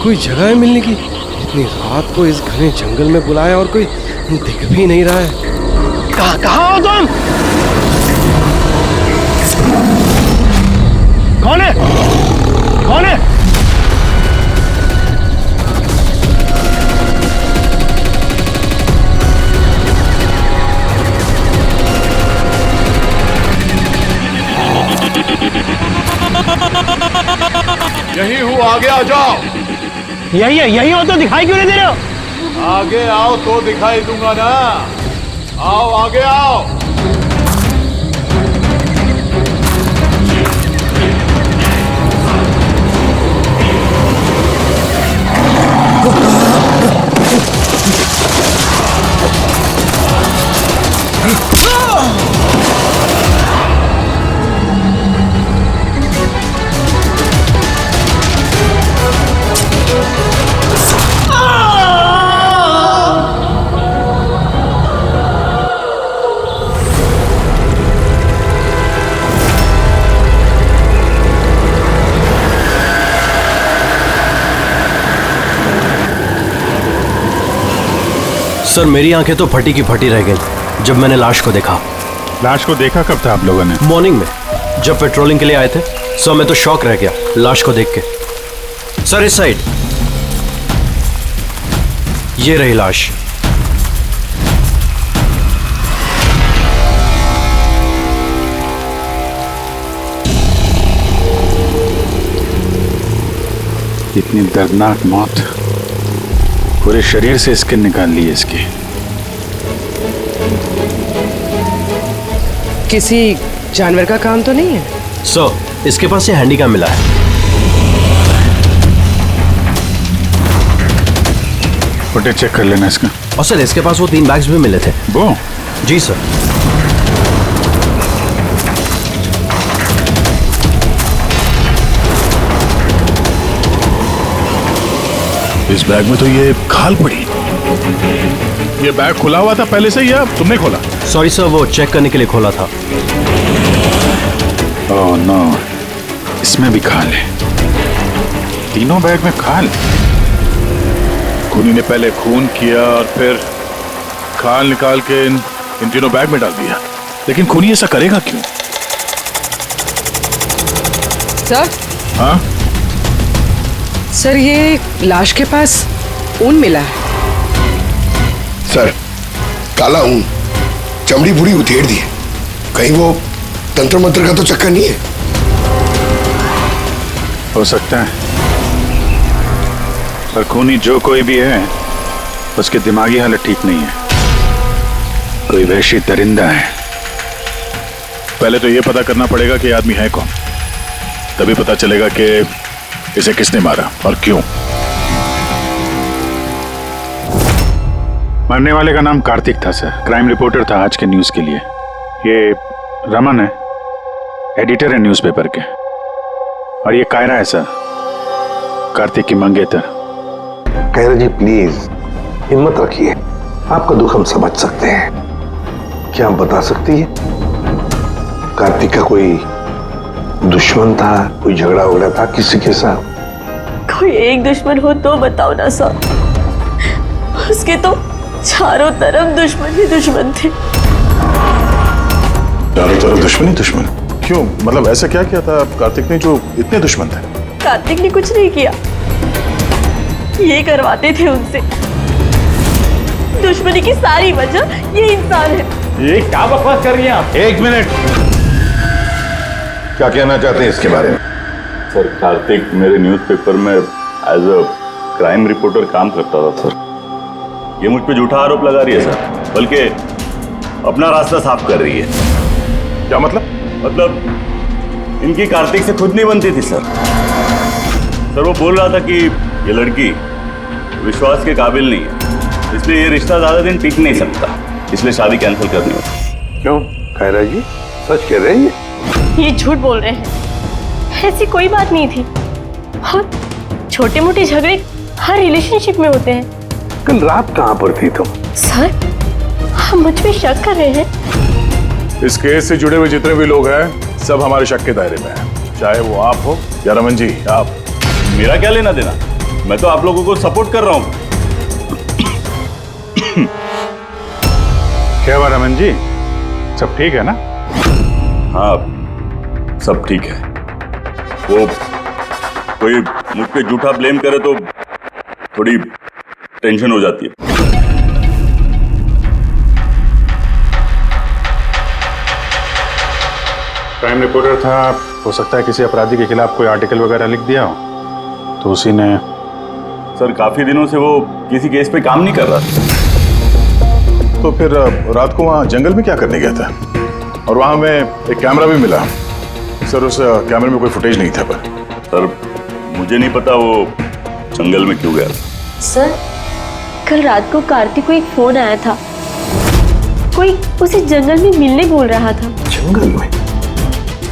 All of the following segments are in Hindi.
कोई जगह है मिलने की? इतनी रात को इस घने जंगल में बुलाया और कोई दिख भी नहीं रहा है। कहाँ हो तुम? कौन है? कौन है? यही हूँ, आगे आ जाओ। यही हो तो दिखाई क्यों नहीं दे रहे हो? आगे आओ तो दिखाई दूंगा ना। आओ आगे आओ। सर मेरी आंखें तो फटी की फटी रह गई जब मैंने लाश को देखा। लाश को देखा कब था आप लोगों ने? मॉर्निंग में जब पेट्रोलिंग के लिए आए थे। सर मैं तो शॉक रह गया लाश को देख के। सर इस साइड ये रही लाश। इतनी दर्दनाक मौत, पूरे शरीर से स्किन निकाल ली है इसकी। किसी जानवर का काम तो नहीं है? सर इसके पास ये हैंडीकैम मिला है। फुटेज चेक कर लेना इसका। और सर इसके पास वो 3 बैग्स भी मिले थे। वो? जी सर। इस बैग में तो ये खाल पड़ी। ये बैग खुला हुआ था पहले से या तुमने खोला? सॉरी सर वो चेक करने के लिए खोला था। ओह नो, इसमें भी खाल है। तीनों बैग में खाल। खूनी ने पहले खून किया और फिर खाल निकाल के इन तीनों बैग में डाल दिया। लेकिन खूनी ऐसा करेगा क्यों? सर? हाँ सर ये लाश के पास ऊन मिला है। सर काला ऊन, चमड़ी पूरी उधेड़ दी है। कहीं वो तंत्र मंत्र का तो चक्कर नहीं है? हो सकता है, पर खूनी जो कोई भी है उसकी दिमागी हालत ठीक नहीं है। कोई वहशी दरिंदा है। पहले तो यह पता करना पड़ेगा कि आदमी है कौन, तभी पता चलेगा कि इसे किसने मारा और क्यों। मरने वाले का नाम कार्तिक था सर। क्राइम रिपोर्टर था आज के न्यूज के लिए। ये रमन है, एडिटर है न्यूज़पेपर के। और ये कायरा है सर, कार्तिक की मंगेतर। कायरा जी प्लीज हिम्मत रखिए, आपका दुख हम समझ सकते हैं। क्या आप बता सकती है कार्तिक का कोई दुश्मन था, कोई झगड़ा वगड़ा था किसी के साथ? कोई एक दुश्मन हो तो बताओ ना सर। उसके तो चारों तरफ दुश्मन ही दुश्मन थे। चारों तरफ दुश्मन ही दुश्मन? क्यों, मतलब ऐसा क्या किया था कार्तिक ने जो इतने दुश्मन थे? कार्तिक ने कुछ नहीं किया, ये करवाते थे उनसे। दुश्मनी की सारी वजह ये इंसान है। ये क्या बकवास कर रही हैं आप? एक मिनट, क्या कहना चाहते हैं इसके बारे में? सर कार्तिक मेरे न्यूज़पेपर में एज अ क्राइम रिपोर्टर काम करता था सर। ये मुझ पे झूठा आरोप लगा रही है सर, बल्कि अपना रास्ता साफ कर रही है। क्या मतलब? मतलब इनकी कार्तिक से खुद नहीं बनती थी सर। सर वो बोल रहा था कि ये लड़की विश्वास के काबिल नहीं है, इसलिए ये रिश्ता ज्यादा दिन टिक नहीं सकता, इसलिए शादी कैंसिल करनी होगी। क्यों कायरा जी, सच कह रहे हैं? ये झूठ बोल रहे हैं, ऐसी कोई बात नहीं थी। और छोटे मोटे झगड़े हर रिलेशनशिप में होते हैं। कल रात कहाँ पर थी तुम? सर आप मुझ पे शक कर रहे हैं? इस केस से जुड़े हुए जितने भी लोग हैं सब हमारे शक के दायरे में हैं, चाहे वो आप हो या रमन जी। आप मेरा क्या लेना देना? मैं तो आप लोगों को सपोर्ट कर रहा हूँ। क्या हुआ रमन जी, सब ठीक है ना? हाँ, सब ठीक है। वो कोई मुझ पे झूठा ब्लेम करे तो थोड़ी टेंशन हो जाती है। क्राइम रिपोर्टर था, हो सकता है किसी अपराधी के खिलाफ कोई आर्टिकल वगैरह लिख दिया हो, तो उसी ने। सर, काफी दिनों से वो किसी केस पे काम नहीं कर रहा था। तो फिर रात को वहाँ जंगल में क्या करने गया था? और वहाँ हमें एक कैमरा भी मिला। सर, उस कैमरे में कोई फुटेज नहीं था। पर सर, मुझे नहीं पता वो जंगल में क्यों गया था। सर, कल रात को कार्तिक को एक फोन आया था। कोई उसे जंगल में मिलने बोल रहा था। जंगल में?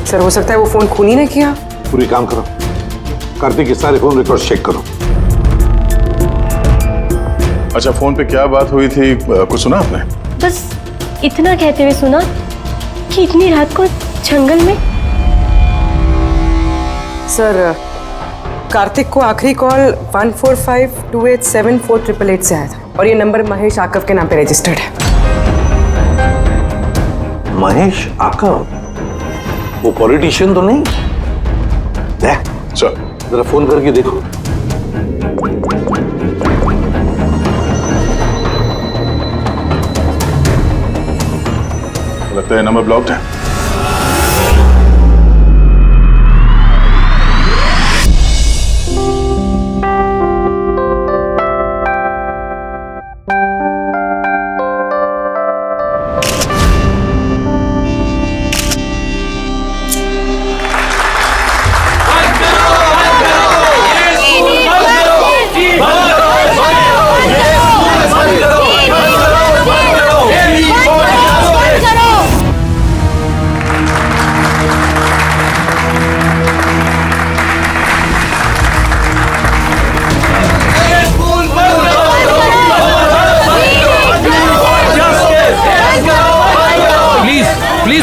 सर हो सकता है वो फोन खूनी ने किया। पूरी काम करो, कार्तिक के सारे फोन रिकॉर्ड चेक करो। अच्छा, फोन पे क्या बात हुई थी, कुछ सुना आपने? बस इतना कहते हुए सुना कि इतनी रात को जंगल में। सर कार्तिक को आखिरी कॉल 1452874888 से आया था और ये नंबर महेश आकव के नाम पे रजिस्टर्ड है। महेश आकव? वो पॉलिटिशियन तो नहीं? देख सर, जरा फोन करके देखो। लगता है नंबर ब्लॉक्ड है।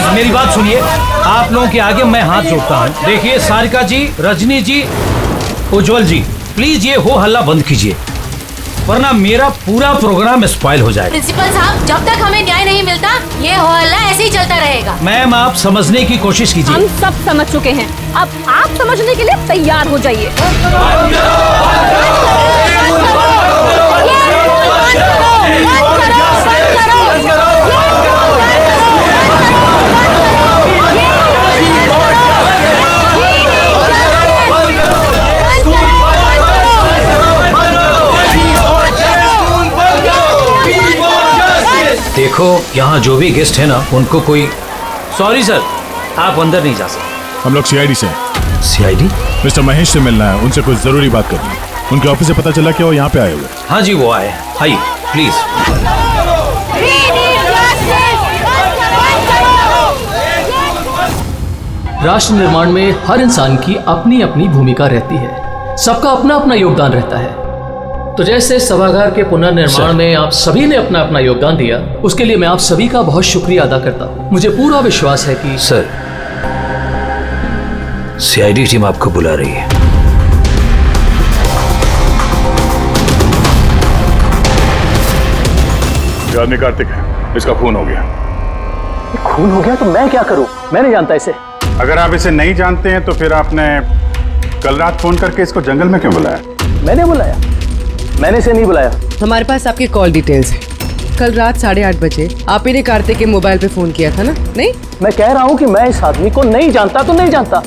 मेरी बात सुनिए, आप लोगों के आगे मैं हाथ जोड़ता हूँ। देखिए सारिका जी, रजनी जी, उज्जवल जी, प्लीज ये हो हल्ला बंद कीजिए, वरना मेरा पूरा प्रोग्राम स्पॉइल हो जाएगा। प्रिंसिपल साहब, जब तक हमें न्याय नहीं मिलता ये हो हल्ला ऐसे ही चलता रहेगा। मैम, आप समझने की कोशिश कीजिए। हम सब समझ चुके हैं, अब आप समझने के लिए तैयार हो जाइए। देखो, यहाँ जो भी गेस्ट है ना, उनको कोई। सॉरी सर, आप अंदर नहीं जा सकते। हम लोग सीआईडी से हैं। सीआईडी? मिस्टर महेश से मिलना है, उनसे कुछ जरूरी बात करनी है। उनके ऑफिस से पता चला कि वो यहाँ पे आए हुए। हाँ जी, वो आए। आइए प्लीज। राष्ट्र निर्माण में हर इंसान की अपनी अपनी भूमिका रहती है, सबका अपना अपना योगदान रहता है। तो जैसे सभागार के पुनर्निर्माण में आप सभी ने अपना अपना योगदान दिया, उसके लिए मैं आप सभी का बहुत शुक्रिया अदा करता हूँ। मुझे पूरा विश्वास है कि सर, सीआईडी टीम आपको बुला रही है। ये आदमी कार्तिक है, इसका खून हो गया। खून हो गया तो मैं क्या करूँ? मैं नहीं जानता इसे। अगर आप इसे नहीं जानते हैं तो फिर आपने कल रात फोन करके इसको जंगल में क्यों बुलाया? मैंने बुलाया? मैंने इसे नहीं बुलाया। हमारे पास आपकी कॉल डिटेल्स है। कल रात 8:30 बजे आप ही ने कार्तिक के मोबाइल पे फोन किया था ना? नहीं, मैं कह रहा हूँ कि मैं इस आदमी को नहीं जानता तो नहीं जानता,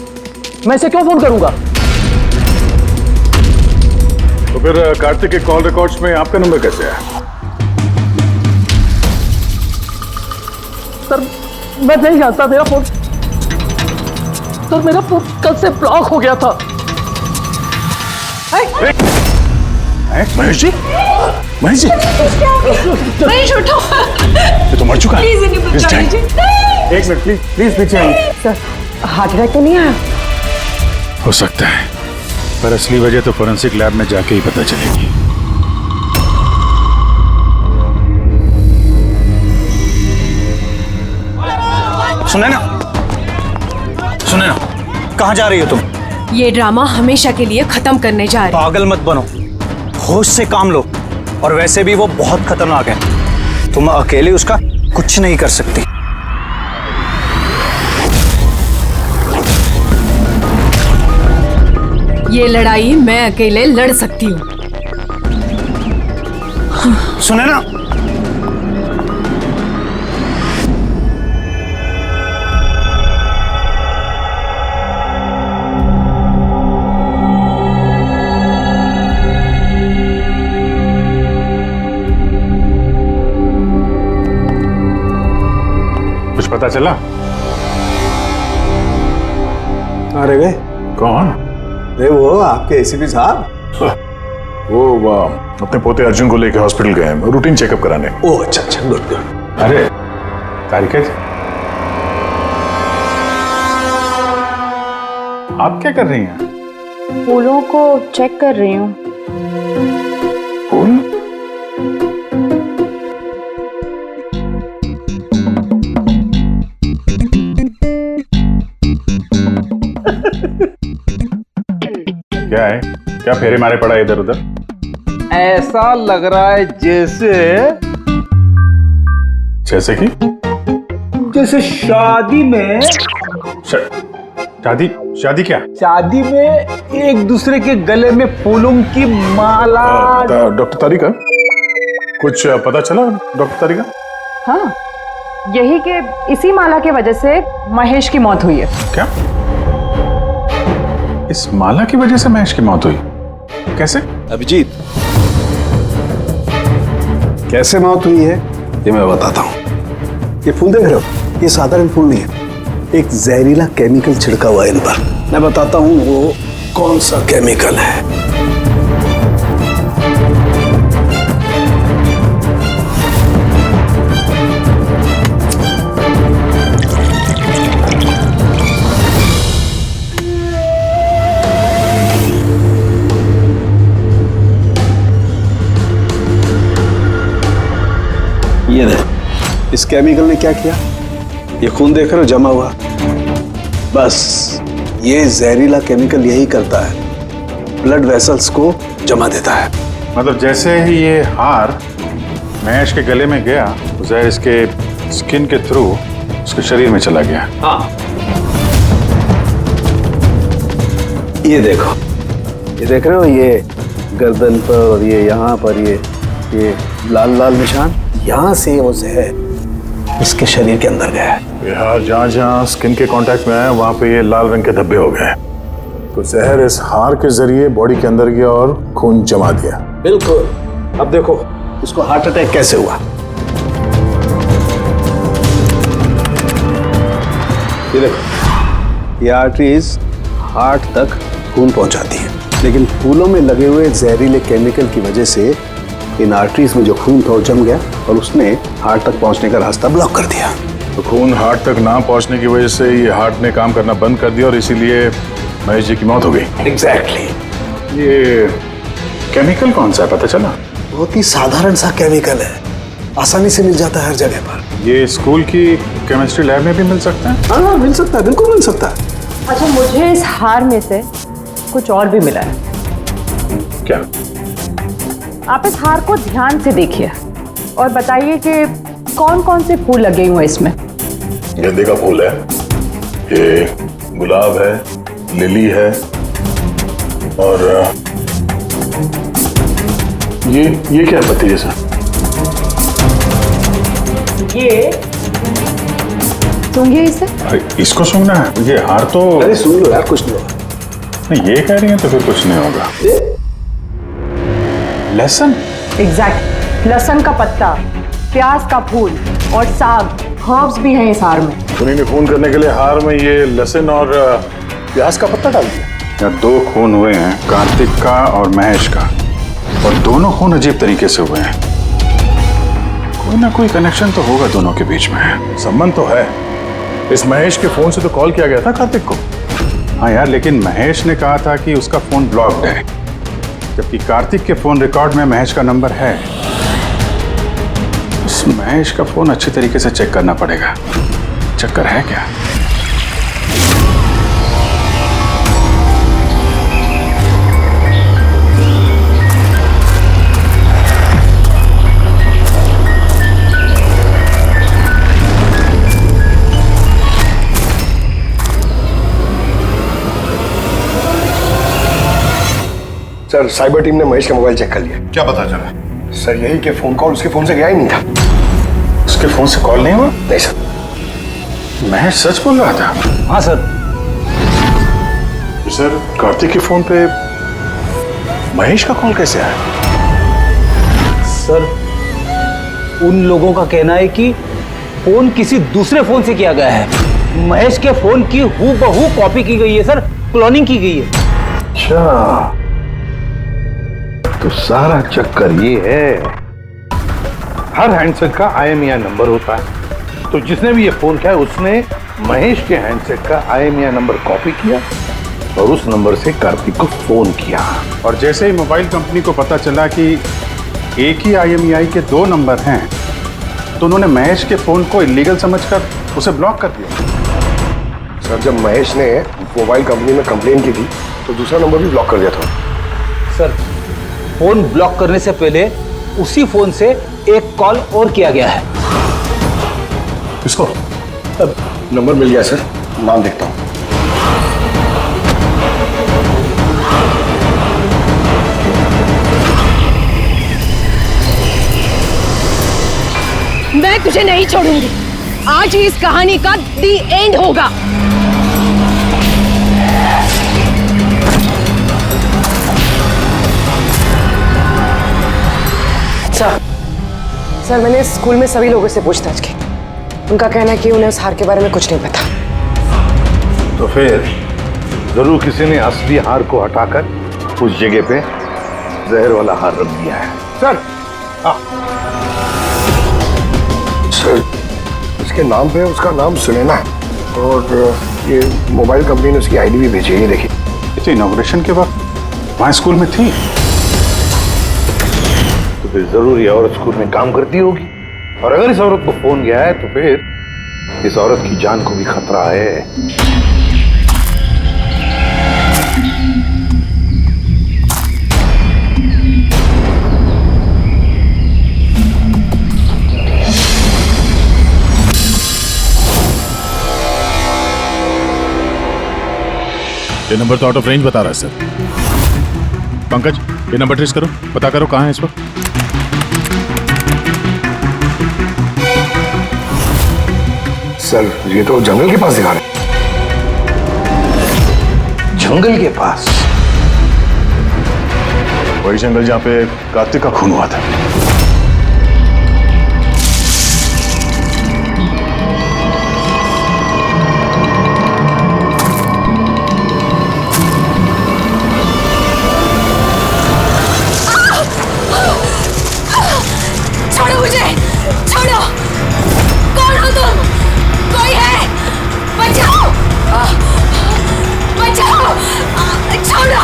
मैं इसे क्यों फोन करूंगा? तो फिर कार्तिक के कॉल रिकॉर्ड्स में आपका नंबर कैसे आया? सर, मैं नहीं जानता। मेरा फोन कल से ब्लॉक हो गया था। महेश जी, महेश जी, महेश उठो। ये तो मर चुका है। प्लीज इन्हें बचा लीजिए। एक मिनट प्लीज, प्लीज पीछे आइए। सर हार्ट अटैक तो नहीं आया? हो सकता है, पर असली वजह तो फोरेंसिक लैब में जाके ही पता चलेगी। सुने ना, कहाँ जा रही हो तुम? ये ड्रामा हमेशा के लिए खत्म करने जा रहे। पागल मत बनो, होश से काम लो। और वैसे भी वो बहुत खतरनाक है, तुम अकेले उसका कुछ नहीं कर सकती। ये लड़ाई मैं अकेले लड़ सकती हूँ। सुने ना, कुछ पता चला? अरे गए कौन? अरे वो आपके एसीपी साहब। वो अपने पोते अर्जुन को लेकर हॉस्पिटल गए हैं रूटीन चेकअप कराने। ओह अच्छा अच्छा, गुड गुड। अरे तारिका जी, आप क्या कर रही हैं? फूलों को चेक कर रही हूँ। फूल? क्या है? क्या फेरे मारे पड़ा इधर उधर? ऐसा लग रहा है जैसे कि जैसे शादी में शादी क्या? शादी में एक दूसरे के गले में फूलों की माला। डॉक्टर तारिका, कुछ पता चला डॉक्टर तारिका? हाँ, यही कि इसी माला की वजह से महेश की मौत हुई है। क्या? इस माला की वजह से महेश की मौत हुई? कैसे? अभिजीत, कैसे मौत हुई है ये मैं बताता हूँ। ये फूल देख रहे हो, ये साधारण फूल नहीं है, एक जहरीला केमिकल छिड़का हुआ है इन पर। मैं बताता हूँ वो कौन सा केमिकल है। ये देख, इस केमिकल ने क्या किया, ये खून देख रहे हो जमा हुआ, बस ये जहरीला केमिकल यही करता है, ब्लड वेसल्स को जमा देता है। मतलब जैसे ही ये हार महेश के गले में गया, जहर इसके स्किन के थ्रू उसके शरीर में चला गया। हाँ, ये देखो, ये देख रहे हो, ये गर्दन पर और ये यहाँ पर ये लाल लाल निशान, यहाँ से वो जहर इसके शरीर के अंदर गया है। यार जहाँ जहाँ स्किन के कांटेक्ट में आया वहाँ पे ये लाल रंग के धब्बे हो गए, तो जहर इस हार के जरिए बॉडी के अंदर गया और खून जमा दिया। बिल्कुल। अब देखो इसको हार्ट अटैक कैसे हुआ। ये देखो, ये आर्टरीज हार्ट तक खून पहुंचाती है, लेकिन फूलों में लगे हुए जहरीले केमिकल की वजह से इन आर्टरीज में जो खून था वो जम गया और उसने हार्ट तक पहुंचने का रास्ता ब्लॉक कर दिया। तो खून हार्ट तक ना पहुंचने की वजह से ये हार्ट ने काम करना बंद कर दिया और इसीलिए महेश जी की मौत हो गई। एग्जैक्टली। ये केमिकल कौन सा है, पता चला? बहुत ही साधारण सा केमिकल है, आसानी से मिल जाता है हर जगह पर। ये स्कूल की केमिस्ट्री लैब में भी मिल सकता है? हाँ मिल सकता है, बिल्कुल मिल सकता है। अच्छा, मुझे इस हार में से कुछ और भी मिला है। क्या? आप इस हार को ध्यान से देखिए और बताइए कि कौन कौन से फूल लगे हुए हैं इसमें। गेंदे का फूल है, ये गुलाब है, लिली है, और ये क्या पत्ती जैसा? ये सूंघिए इसे। इसको सूंघना है? ये हार तो अरे सुन लो यार, कुछ नहीं होगा। नहीं, ये कह रही है तो फिर कुछ नहीं होगा। लहसुन? एग्जैक्ट, लहसुन का पत्ता, प्याज का फूल और साग, हर्ब्स भी हैं इस हार में। उन्हीं खून करने के लिए हार में ये लहसुन और प्याज का पत्ता डाल दिया। यार 2 खून हुए हैं, कार्तिक का और महेश का, और दोनों खून अजीब तरीके से हुए हैं। कोई ना कोई कनेक्शन तो होगा दोनों के बीच में। संबंध तो है। इस महेश के फोन से तो कॉल किया गया था कार्तिक को। हाँ यार, लेकिन महेश ने कहा था कि उसका फोन ब्लॉक्ड है, जबकि कार्तिक के फोन रिकॉर्ड में महेश का नंबर है। इस महेश का फोन अच्छी तरीके से चेक करना पड़ेगा। चक्कर है क्या? सर साइबर टीम ने महेश का मोबाइल चेक कर लिया। क्या पता चला? सर यही कि फोन कॉल उसके फोन से गया ही नहीं था। उसके फोन से कॉल नहीं हुआ? नहीं सर। महेश सच बोल रहा था? हाँ सर। सर कार्तिक के फोन पे महेश का कॉल कैसे आया? सर उन लोगों का कहना है कि फोन किसी दूसरे फोन से किया गया है। महेश के फोन की हूबहू कॉपी की गई है सर, क्लोनिंग की गई है। अच्छा, तो सारा चक्कर ये है, हर हैंडसेट का IMEI नंबर होता है, तो जिसने भी ये फोन किया उसने महेश के हैंडसेट का IMEI नंबर कॉपी किया और उस नंबर से कार्तिक को फोन किया। और जैसे ही मोबाइल कंपनी को पता चला कि एक ही IMEI के 2 नंबर हैं, तो उन्होंने महेश के फोन को इलीगल समझकर उसे ब्लॉक कर दिया। सर जब महेश ने मोबाइल कंपनी में कंप्लेन की थी तो दूसरा नंबर भी ब्लॉक कर दिया था। सर फोन ब्लॉक करने से पहले उसी फोन से एक कॉल और किया गया है। किसको? अब नंबर मिल गया सर, नाम देखता हूँ। मैं तुझे नहीं छोड़ूंगी। आज ही इस कहानी का दी एंड होगा। सर मैंने स्कूल में सभी लोगों से पूछताछ की। उनका कहना है कि उन्हें उस हार के बारे में कुछ नहीं पता। तो फिर जरूर किसी ने असली हार को हटाकर उस जगह पे जहर वाला हार रख दिया है। सर सर इसके नाम पे उसका नाम सुनैना है और ये मोबाइल कंपनी ने उसकी आईडी भी भेजी है, ये देखिए। ये तो इनॉग्रेशन के वक्त वहाँ स्कूल में थी। तो फिर जरूर ये औरत स्कूल में काम करती होगी, और अगर इस औरत को फोन गया है तो फिर इस औरत की जान को भी खतरा है। ये नंबर तो आउट ऑफ रेंज बता रहा है सर। पंकज ये नंबर ट्रेस करो, पता करो कहाँ है इस वक्त। सर ये तो जंगल के पास दिखा रहे। जंगल के पास? वही जंगल जहाँ पे कार्तिक का खून हुआ था। छोड़ो मुझे, छोड़ो। कौन हो तुम? कोई है? बचाओ, बचाओ, छोड़ो।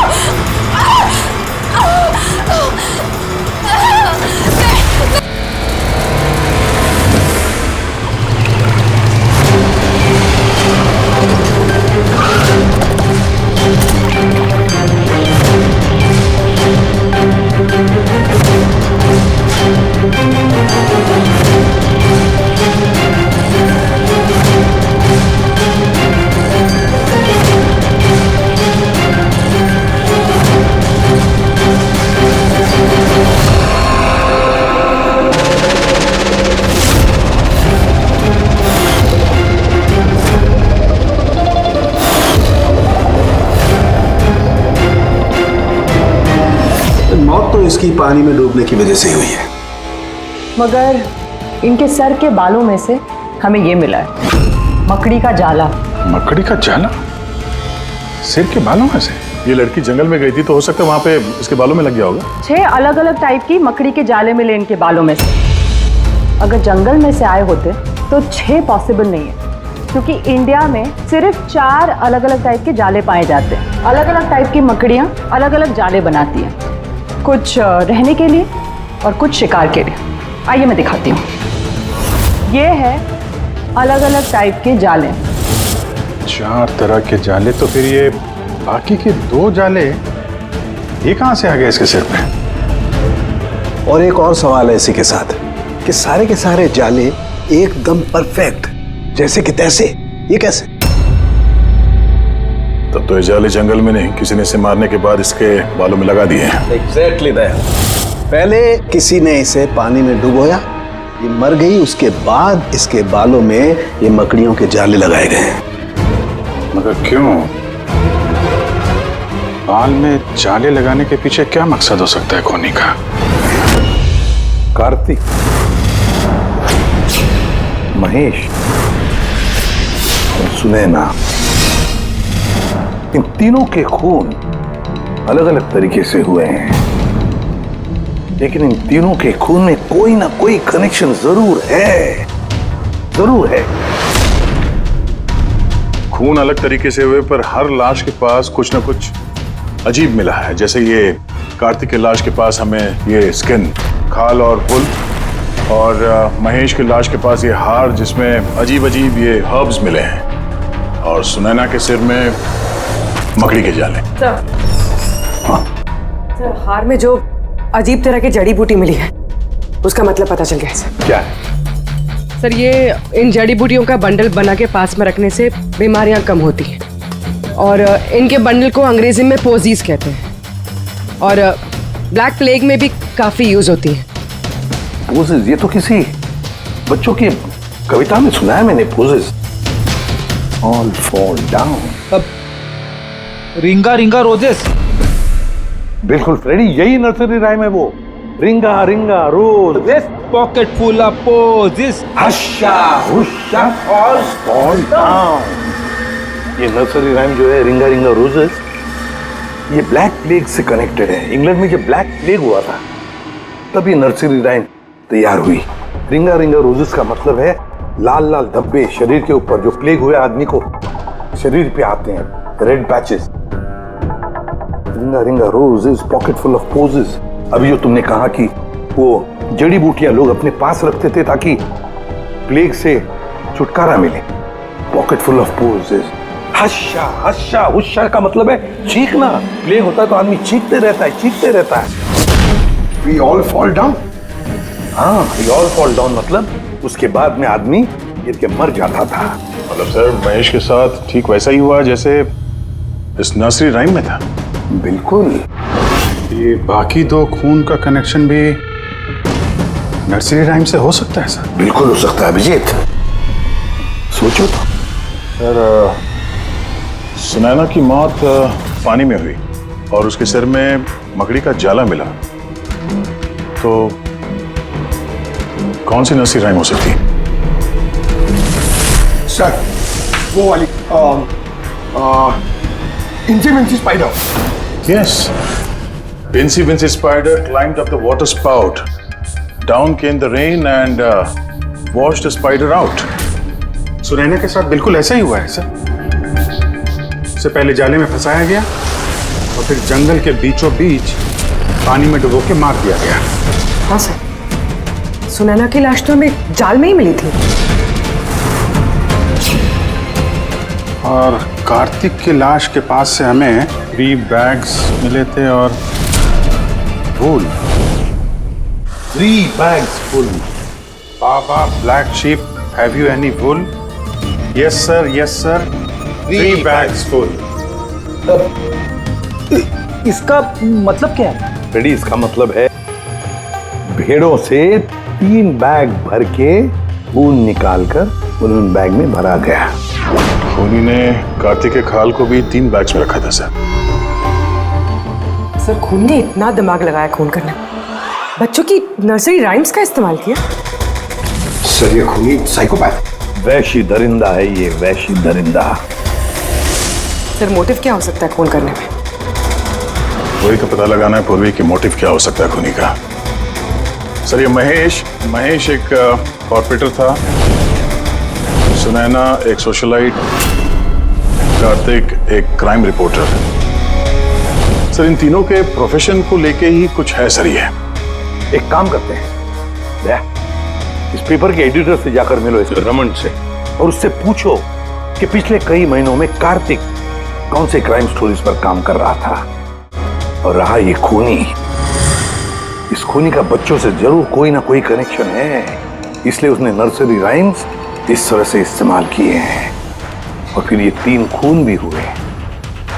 मौत तो इसकी पानी में डूबने की वजह से हुई है। मगर इनके सर के बालों में से हमें ये मिला है, मकड़ी का जाला। मकड़ी का जाला? सिर के बालों में से? ये लड़की जंगल में गई थी तो हो सकता है वहां पे इसके बालों में लग गया होगा। 6 अलग अलग टाइप की मकड़ी के जाले मिले इनके बालों में से। अगर जंगल में से आए होते तो 6 पॉसिबल नहीं है, क्योंकि इंडिया में सिर्फ 4 अलग अलग टाइप के जाले पाए जाते हैं। अलग अलग टाइप की मकड़ियाँ अलग अलग जाले बनाती हैं, कुछ रहने के लिए और कुछ शिकार के लिए। आइए मैं दिखाती हूँ। ये है अलग अलग टाइप के जाले। 4 तरह के जाले? तो फिर ये बाकी के 2 जाले ये कहां से आ गए इसके सिर पे? और एक और सवाल है इसी के साथ कि सारे के सारे जाले एकदम परफेक्ट, जैसे कि तैसे, ये कैसे? तब तो ये जाले जंगल में नहीं, किसी ने इसे मारने के बाद इसके बालों में लगा दिए हैं। Exactly that. पहले किसी ने इसे पानी में डुबोया, ये मर गई, उसके बाद इसके बालों में ये मकड़ियों के जाले लगाए गए हैं। मगर क्यों? बाल में जाले लगाने के पीछे क्या मकसद हो सकता है खोनी का? कार्तिक, महेश और सुनैना, इन तीनों के खून अलग अलग तरीके से हुए हैं, लेकिन इन तीनों के खून में कोई ना कोई कनेक्शन जरूर है, जरूर है। खून अलग तरीके से हुए पर हर लाश के पास कुछ ना कुछ अजीब मिला है। जैसे ये कार्तिक के लाश के पास हमें ये स्किन, खाल और पुल, और महेश की लाश के पास ये हार जिसमें अजीब अजीब ये हर्ब्स मिले हैं, और सुनैना के सिर में मकड़ी के जाले। सर, हार में जो अजीब तरह की जड़ी बूटी मिली है उसका मतलब पता चल गया है सर। क्या है? सर, ये इन जड़ी बूटियों का बंडल बना के पास में रखने से बीमारियां कम होती हैं, और इनके बंडल को अंग्रेजी में पोजीज कहते हैं, और ब्लैक प्लेग में भी काफी यूज होती है। पोजेस? ये तो किसी बच्चों की कविता में सुना है मैंने। Posies, all fall down. अब रिंगा रिंगा रोजेस। बिल्कुल फ्रेडी, यही नर्सरी राइम है वो। Ringa ringa rose, pocket full of posies, husha husha all fall down. ये नर्सरी राइम जो है, रिंगा रिंगा रोजेस, ये ब्लैक प्लेग से कनेक्टेड है। इंग्लैंड में जब ब्लैक प्लेग हुआ था तब ये नर्सरी राइम तैयार हुई। रिंगा रिंगा रोजेस का मतलब है लाल लाल धब्बे शरीर के ऊपर, जो प्लेग हुए आदमी को शरीर पे आते हैं, red patches. Ringa ringa roses, pocket full of posies. अभी जो तुमने कहा कि वो जड़ी बूटियां लोग अपने पास रखते थे ताकि प्लेग से छुटकारा मिले, पॉकेट फुल ऑफ पोजेस। हश्शा हश्शा हुश्शा का मतलब है चीखना। प्लेग होता है तो आदमी चीखते रहता है, चीखते रहता है। We all fall down? हाँ, we all fall down मतलब उसके बाद में आदमी गिर के मर जाता था। मतलब सर, महेश के साथ ठीक वैसा ही हुआ जैसे इस नर्सरी राइम में था। बिल्कुल। ये बाकी दो खून का कनेक्शन भी नर्सरी राइम से हो सकता है सर? बिल्कुल हो सकता है अभिजीत, सोचो तो। सर, सुनैना की मौत पानी में हुई और उसके सिर में मकड़ी का जाला मिला, तो कौन सी नर्सरी राइम हो सकती है? सर, वो वाली इंची Vinci spider. Yes. Incy Wincy Spider climbed up the water spout. Down came the rain and washed the spider out. Sunaina के साथ बिल्कुल ऐसा ही हुआ है सर। उससे पहले जाले में फंसाया गया और फिर जंगल के बीचों बीच पानी में डुबो के मार दिया गया। हाँ सर, सुनैना की लाश तो हमें जाल में ही मिली थी। और कार्तिक की लाश के पास से हमें 3 बैग्स मिले थे और वूल। 3 bags full. Baa baa black sheep, have you any wool? Yes sir, yes sir, 3 bags full. इसका मतलब क्या है? फ्रेडी, इसका मतलब है भेड़ों से 3 बैग भर के खून निकालकर उन बैग में भरा गया। खूनी ने कार्तिक के खाल को भी 3 बैग्स में रखा था सर। सर, खून ने इतना दिमाग लगाया खून करने, बच्चों की नर्सरी राइम्स का इस्तेमाल किया। सर, ये खूनी साइकोपैथ, वैशी दरिंदा है ये, वैशी दरिंदा। सर, मोटिव क्या हो सकता है खून करने में? वही तो पता लगाना है पूर्वी कि मोटिव क्या हो सकता है खूनी का। सर, ये महेश एक कॉर्पोरेटर था, सुनैना एक सोशलाइट, कार्तिक एक क्राइम रिपोर्टर। सर, इन तीनों के प्रोफेशन को लेके ही कुछ है सर। ये एक काम करते हैं, इस पेपर के एडिटर से जाकर मिलो, इस रमन से, और उससे पूछो कि पिछले कई महीनों में कार्तिक कौन से क्राइम स्टोरीज पर काम कर रहा था। और रहा ये खूनी, इस खूनी का बच्चों से जरूर कोई ना कोई कनेक्शन है, इसलिए उसने नर्सरी राइम्स इस तरह से इस्तेमाल किए हैं और फिर ये 3 खून भी हुए।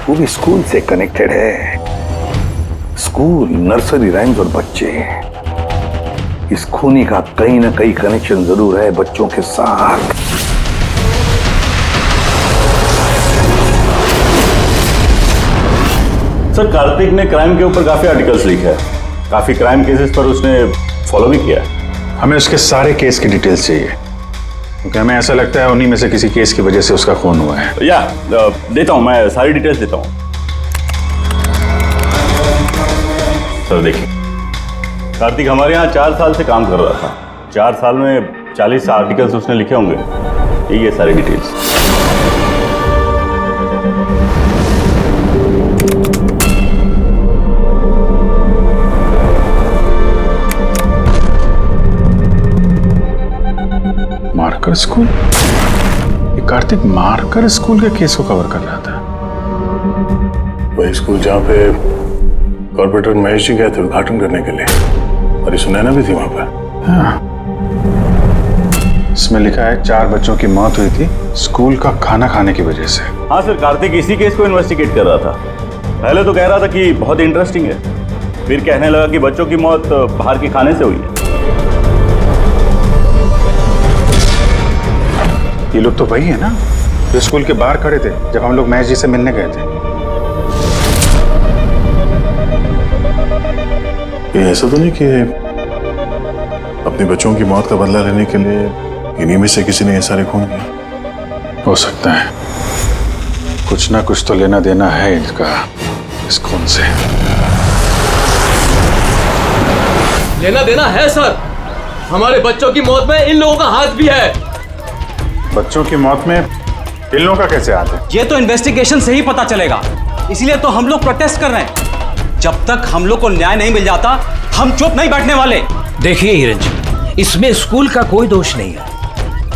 वो भी स्कूल से कनेक्टेड है। स्कूल, नर्सरी राइम्स और बच्चे, इस खूनी का कहीं ना कहीं कनेक्शन जरूर है बच्चों के साथ। सर, कार्तिक ने क्राइम के ऊपर काफी आर्टिकल्स लिखे हैं, काफी क्राइम केसेस पर उसने फॉलो भी किया है। हमें उसके सारे केस की डिटेल्स चाहिए, क्योंकि हमें ऐसा लगता है उन्हीं में से किसी केस की वजह से उसका खून हुआ है। या देता हूं, मैं सारी डिटेल्स देता हूं। सर देखिए, कार्तिक हमारे यहाँ 4 साल से काम कर रहा था। 4 साल में 40 आर्टिकल्स उसने लिखे होंगे। यही है सारी डिटेल्स। मारकर स्कूल? ये कार्तिक मारकर स्कूल के केस को कवर कर रहा था। वही स्कूल जहाँ पे कॉर्पोरेटर महेश जी गए थे उद्घाटन करने के लिए, और ये सुनैना भी थी वहां पर। हाँ, इसमें लिखा है 4 बच्चों की मौत हुई थी स्कूल का खाना खाने की वजह से। हाँ सर, कार्तिक इसी केस को इन्वेस्टिगेट कर रहा था। पहले तो कह रहा था कि बहुत इंटरेस्टिंग है, फिर कहने लगा कि बच्चों की मौत बाहर के खाने से हुई है। ये लोग तो वही है ना जो स्कूल के बाहर खड़े थे जब हम लोग महेश जी से मिलने गए थे। ये ऐसा तो नहीं कि अपने बच्चों की मौत का बदला लेने के लिए इन्हीं में से किसी ने ये सारे खून किए? हो सकता है, कुछ ना कुछ तो लेना देना है इनका इस खून से। लेना देना है सर, हमारे बच्चों की मौत में इन लोगों का हाथ भी है। बच्चों की मौत में इन लोगों का कैसे हाथ है? ये तो इन्वेस्टिगेशन से ही पता चलेगा, इसलिए तो हम लोग प्रोटेस्ट कर रहे हैं। जब तक हम लोग को न्याय नहीं मिल जाता हम चुप नहीं बैठने वाले। देखिए हिरन जी, इसमें स्कूल का कोई दोष नहीं है,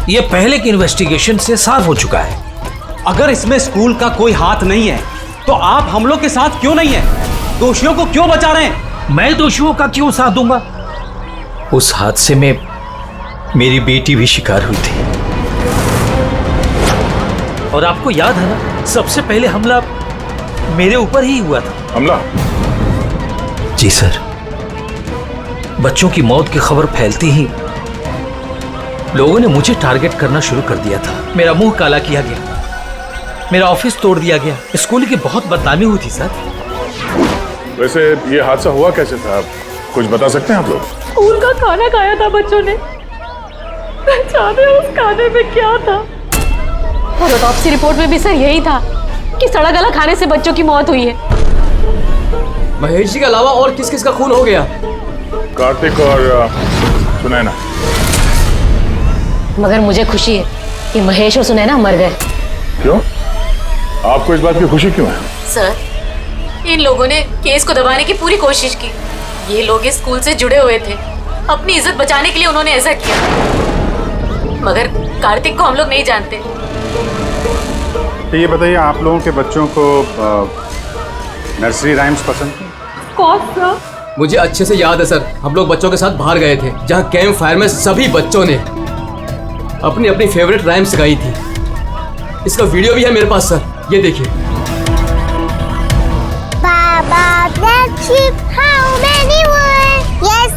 ये पहले की इन्वेस्टिगेशन से साफ हो चुका है। अगर इसमें स्कूल का कोई हाथ नहीं है तो आप हम लोग के साथ क्यों नहीं है? दोषियों को क्यों बचा रहे हैं? मैं दोषियों का क्यों साथ दूंगा? उस हादसे में मेरी बेटी भी शिकार हुई थी, और आपको याद है ना, सबसे पहले हमला मेरे ऊपर ही हुआ था। हमला? जी सर, बच्चों की मौत की खबर फैलती ही लोगों ने मुझे टारगेट करना शुरू कर दिया था। मेरा मुंह काला किया गया, मेरा ऑफिस तोड़ दिया गया, स्कूल की बहुत बदनामी हुई थी सर। वैसे ये हादसा हुआ कैसे था, आप कुछ बता सकते हैं आप लोग? स्कूल का खाना खाया था बच्चों ने, जाने उस खाने में क्या था। और ऑटोप्सी रिपोर्ट में भी सर यही था कि सड़ा गला खाने से बच्चों की मौत हुई है। महेश जी के अलावा और किस किस का खून हो गया? कार्तिक और सुनैना। मगर मुझे खुशी है कि महेश और सुनैना मर गए। क्यों? आपको इस बात की खुशी क्यों है? सर, इन लोगों ने केस को दबाने की पूरी कोशिश की। ये लोग इस स्कूल से जुड़े हुए थे, अपनी इज्जत बचाने के लिए उन्होंने ऐसा किया। मगर कार्तिक को हम लोग नहीं जानते। तो ये बताइए, आप लोगों के बच्चों को नर्सरी राइम्स पसंद है? कौन सा? मुझे अच्छे से याद है सर, हम लोग बच्चों के साथ बाहर गए थे जहाँ कैंप फायर में सभी बच्चों ने अपनी अपनी फेवरेट राइम्स गाई थी। इसका वीडियो भी है मेरे पास सर, ये देखिए। Baba, black sheep, how many were? Yes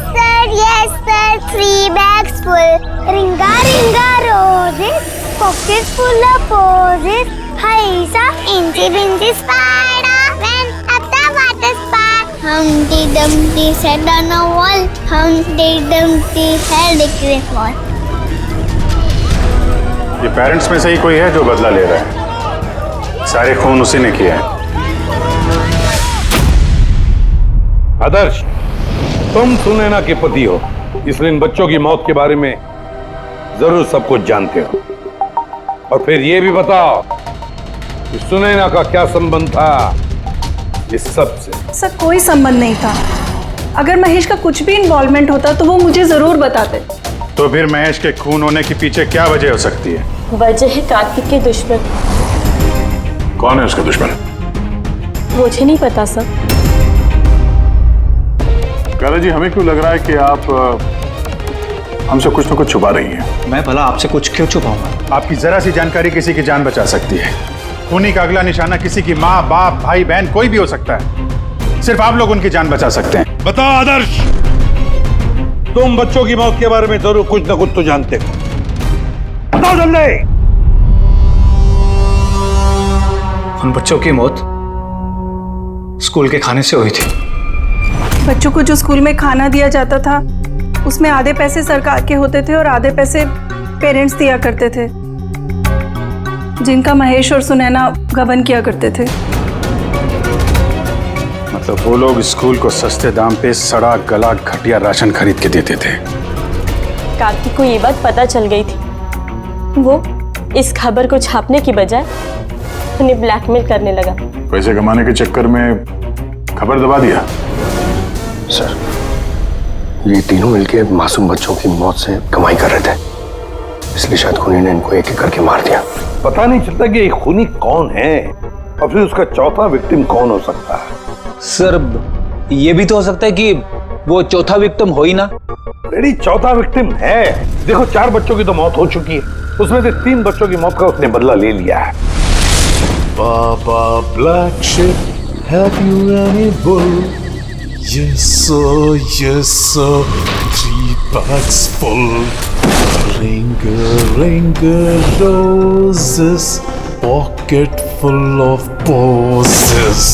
sir, 3 bags full. Ringa, ringa, roses, pockets full of posies. Haisa, incy, bincy, spider, went up the water spout. Humpty Dumpty sat on a wall. Humpty Dumpty had a great fall. ये पेरेंट्स में से ही कोई है जो बदला ले रहा है? सारे खून उसी ने किए हैं। आदर्श, तुम सुनैना के पति हो, इसलिए इन बच्चों की मौत के बारे में जरूर सब कुछ जानते हो। और फिर ये भी बताओ कि सुनैना का क्या संबंध था इस सब से? सर, कोई संबंध नहीं था। अगर महेश का कुछ भी इन्वॉल्वमेंट होता तो वो मुझे जरूर बताते। तो फिर महेश के खून होने के पीछे क्या वजह हो सकती है? वजह है कार्तिक के दुश्मन। कौन है उसका दुश्मन? मुझे नहीं पता सर। काला जी, हमें क्यों लग रहा है कि आप हमसे कुछ न कुछ छुपा रही हैं? मैं भला आपसे कुछ क्यों छुपाऊंगा? आपकी जरा सी जानकारी किसी की जान बचा सकती है। खूनी का अगला निशाना किसी की माँ, बाप, भाई, बहन कोई भी हो सकता है। सिर्फ आप लोग उनकी जान बचा सकते हैं। बताओ आदर्श, तुम बच्चों की मौत के बारे में जरूर कुछ ना कुछ तो जानते हो। बताओ जल्दी। उन बच्चों की मौत स्कूल के खाने से हुई थी। बच्चों को जो स्कूल में खाना दिया जाता था उसमें आधे पैसे सरकार के होते थे और आधे पैसे पेरेंट्स दिया करते थे, जिनका महेश और सुनैना गबन किया करते थे। मतलब वो लोग स्कूल को सस्ते दाम पे सड़ा गला घटिया राशन खरीद के देते थे। कार्तिक को ये बात पता चल गई थी। वो इस खबर को छापने की बजाय उन्हें ब्लैकमेल करने लगा। पैसे कमाने के चक्कर में खबर दबा दिया। सर, ये तीनों मिलके मासूम बच्चों की मौत से कमाई कर रहे थे, इसलिए शायद खूनी ने इनको एक एक करके मार दिया। पता नहीं चलता कि ये खूनी कौन है और फिर उसका चौथा विक्टिम कौन हो सकता है। सर, ये भी तो हो सकता है कि वो चौथा विक्टिम हो ही ना। रेडी, चौथा विक्टिम है। देखो, 4 बच्चों की तो मौत हो चुकी है, उसमें से 3 बच्चों की मौत का उसने बदला ले लिया है। Baba Black Sheep, have you any bull? Yes sir, yes sir, 3 bags full. Ring roses, pocket full of posies.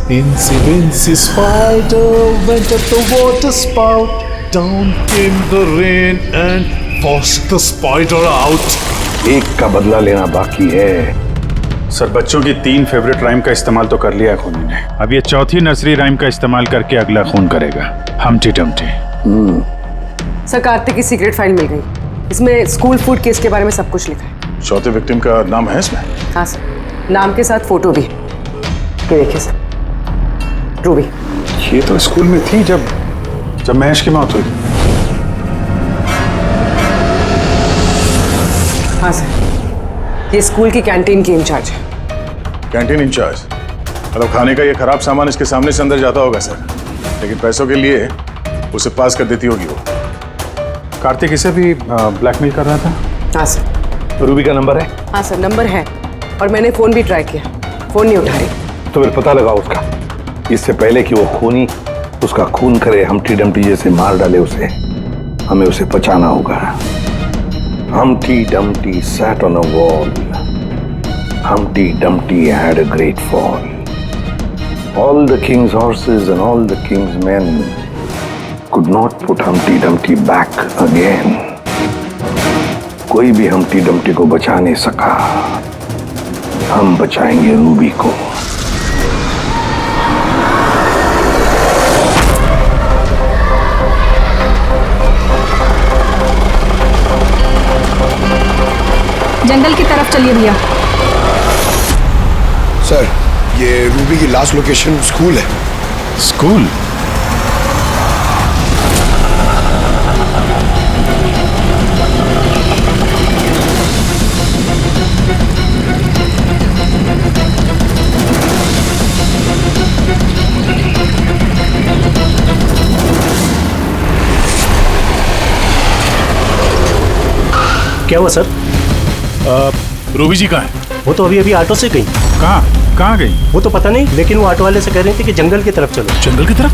Incy spider went at the water spout. Down came the rain and forced the spider out. एक का बदला लेना बाकी है। सर, बच्चों की 3 फेवरेट राइम का इस्तेमाल तो कर लिया है खूनी ने। अब ये चौथी नर्सरी राइम का इस्तेमाल करके अगला खून करेगा, हमटी डमटी। सर, कार्तिक की सीक्रेट फाइल मिल गई। इसमें स्कूल फूड केस के बारे में सब कुछ लिखा है। चौथे विक्टिम का नाम है इसमें? हाँ सर, नाम के साथ फोटो भी। ये देखिए सर, रूबी। ये तो स्कूल में थी जब महेश की मौत हुई। हाँ सर, ये स्कूल की कैंटीन की इंचार्ज है। Canteen incharge? मतलब खाने का ये खराब सामान इसके सामने से अंदर जाता होगा सर, लेकिन पैसों के लिए उसे पास कर देती होगी वो। कार्तिक इसे भी ब्लैकमेल कर रहा था? हाँ सर। रूबी का नंबर है? हाँ सर, नंबर है और मैंने फोन भी ट्राई किया, फोन नहीं उठा रही। तो फिर पता लगाओ उसका, इससे पहले कि वो खूनी उसका खून करे, हमटी डमटी जैसे मार डाले उसे। हमें उसे बचाना होगा। Humpty Dumpty sat on a wall. Humpty Dumpty had a great fall. All the king's horses and all the king's men could not put Humpty Dumpty back again. कोई भी Humpty Dumpty को बचा नहीं सका। हम बचाएंगे रूबी को। जंगल की तरफ चलिए भैया। सर, ये रूबी की लास्ट लोकेशन स्कूल है। स्कूल? क्या हुआ सर? रूबी जी कहाँ है? वो तो अभी ऑटो से गई। कहाँ गई? वो तो पता नहीं, लेकिन वो ऑटो वाले से कह रही थी कि जंगल की तरफ चलो। जंगल की तरफ?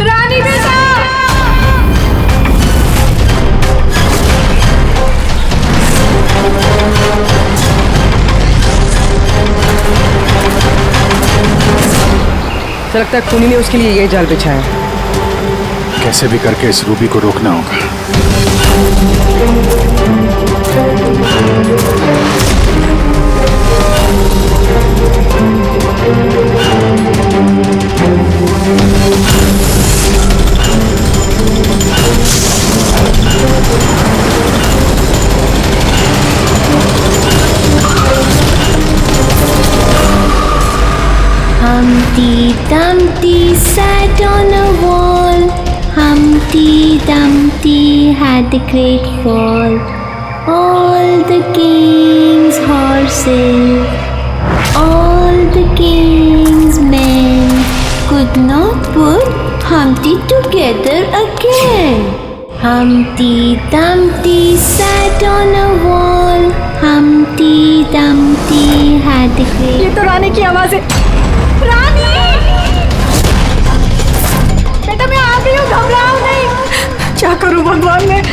रानी बेटा! मुझे लगता है खूनी ने उसके लिए ये जाल बिछाया है। कैसे भी करके इस रूबी को रोकना होगा। Humpty Dumpty sat on a wall. Humpty Dumpty had a great fall. All the king's horses, all the king's men could not put Humpty together again. Humpty Dumpty sat on a wall. Humpty Dumpty had a great... ये तो रानी की आवाज है। रानी! बेटा मैं आ गई हूँ, घबराओ नहीं। क्या करूँ भगवान मैं?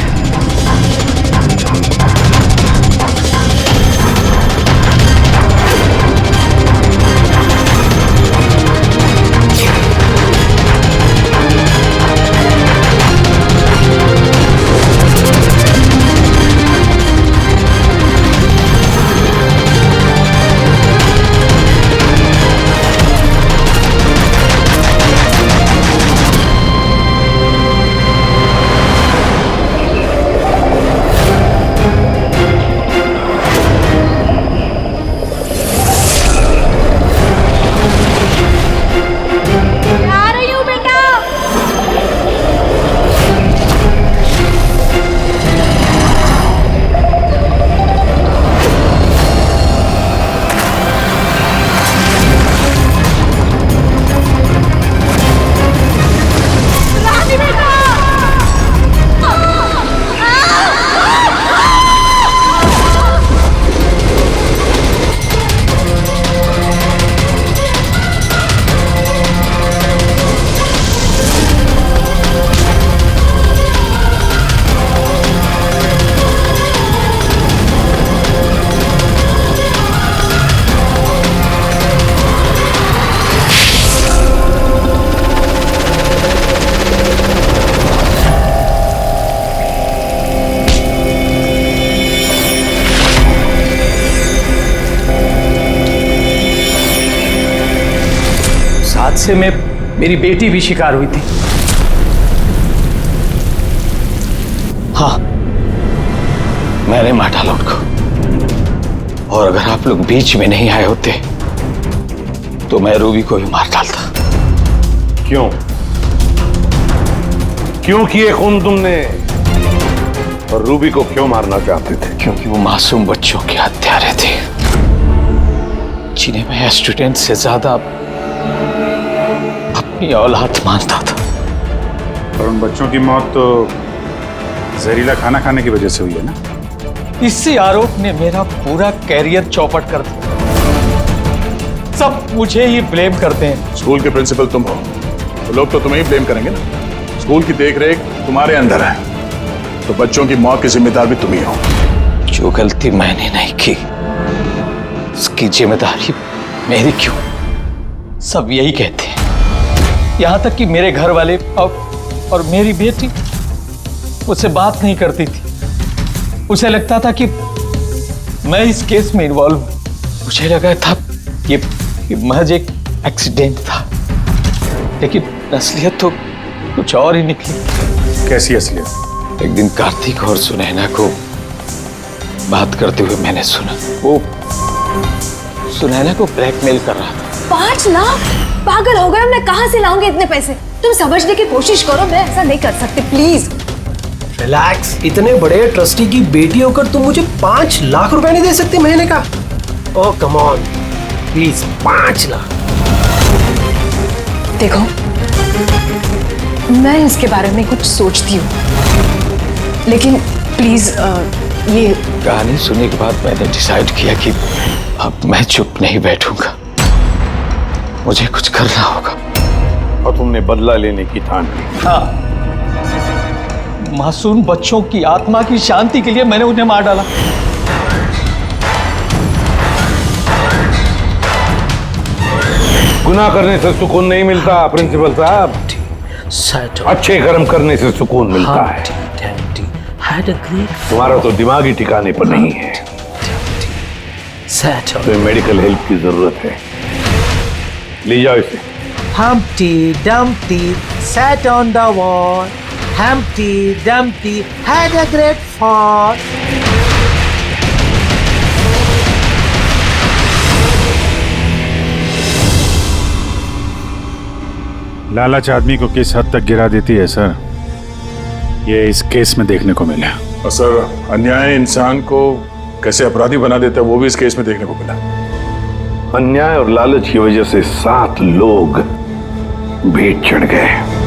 हादसे में मेरी बेटी भी शिकार हुई थी। हाँ, मैंने मार डाला उनको। और अगर आप लोग बीच में नहीं आए होते तो मैं रूबी को भी मार डालता। क्यों? क्यों किए खून तुमने? और रूबी को क्यों मारना चाहते थे? क्योंकि वो मासूम बच्चों के हत्यारे थे, जिन्हें मैं स्टूडेंट से ज्यादा अपनी औलाद मानता था। और उन बच्चों की मौत तो जहरीला खाना खाने की वजह से हुई है ना? इसी आरोप ने मेरा पूरा कैरियर चौपट कर दिया। सब मुझे ही ब्लेम करते हैं। स्कूल के प्रिंसिपल तुम हो तो लोग तो तुम्हें ही ब्लेम करेंगे ना। स्कूल की देखरेख तुम्हारे अंदर है तो बच्चों की मौत की जिम्मेदार भी तुम ही हो। जो गलती मैंने नहीं की उसकी जिम्मेदारी मेरी क्यों? सब यही कहते हैं। यहां तक कि मेरे घर वाले और मेरी बेटी मुझसे बात नहीं करती थी। उसे लगता था कि मैं इस केस में इन्वॉल्व हूं। मुझे लगा था ये महज एक एक्सीडेंट था, लेकिन असलियत तो कुछ और ही निकली। कैसी असलियत? एक दिन कार्तिक और सुनैना को बात करते हुए मैंने सुना। वो सुनैना को ब्लैकमेल कर रहा था। 5 लाख? पागल हो गए? मैं कहां से लाऊंगी इतने पैसे? तुम समझने की कोशिश करो, मैं ऐसा नहीं कर सकती, प्लीज। रिलैक्स। इतने बड़े ट्रस्टी की बेटी होकर तुम मुझे 5 लाख रुपए नहीं दे सकती महीने का? ओह कम ऑन प्लीज, 5 लाख। देखो, मैं इसके बारे में कुछ सोचती हूँ, लेकिन प्लीज ये कहानी सुनने के बाद मैंने डिसाइड किया कि अब मैं चुप नहीं बैठूंगा, मुझे कुछ करना होगा। और तुमने बदला लेने की ठान ली? हाँ, मासूम बच्चों की आत्मा की शांति के लिए मैंने उन्हें मार डाला। गुनाह करने से सुकून नहीं मिलता प्रिंसिपल साहब, अच्छे कर्म करने से सुकून मिलता है। तुम्हारा तो दिमागी ठिकाने पर नहीं है, तो मेडिकल हेल्प की जरूरत है। ले जाओ इसे। Humpty Dumpty sat on the wall. Humpty Dumpty had a great fall. लालच आदमी को किस हद तक गिरा देती है सर, ये इस केस में देखने को मिला। और सर, अन्याय इंसान को कैसे अपराधी बना देता है वो भी इस केस में देखने को मिला। अन्याय और लालच की वजह से 7 लोग भेंट चढ़ गए।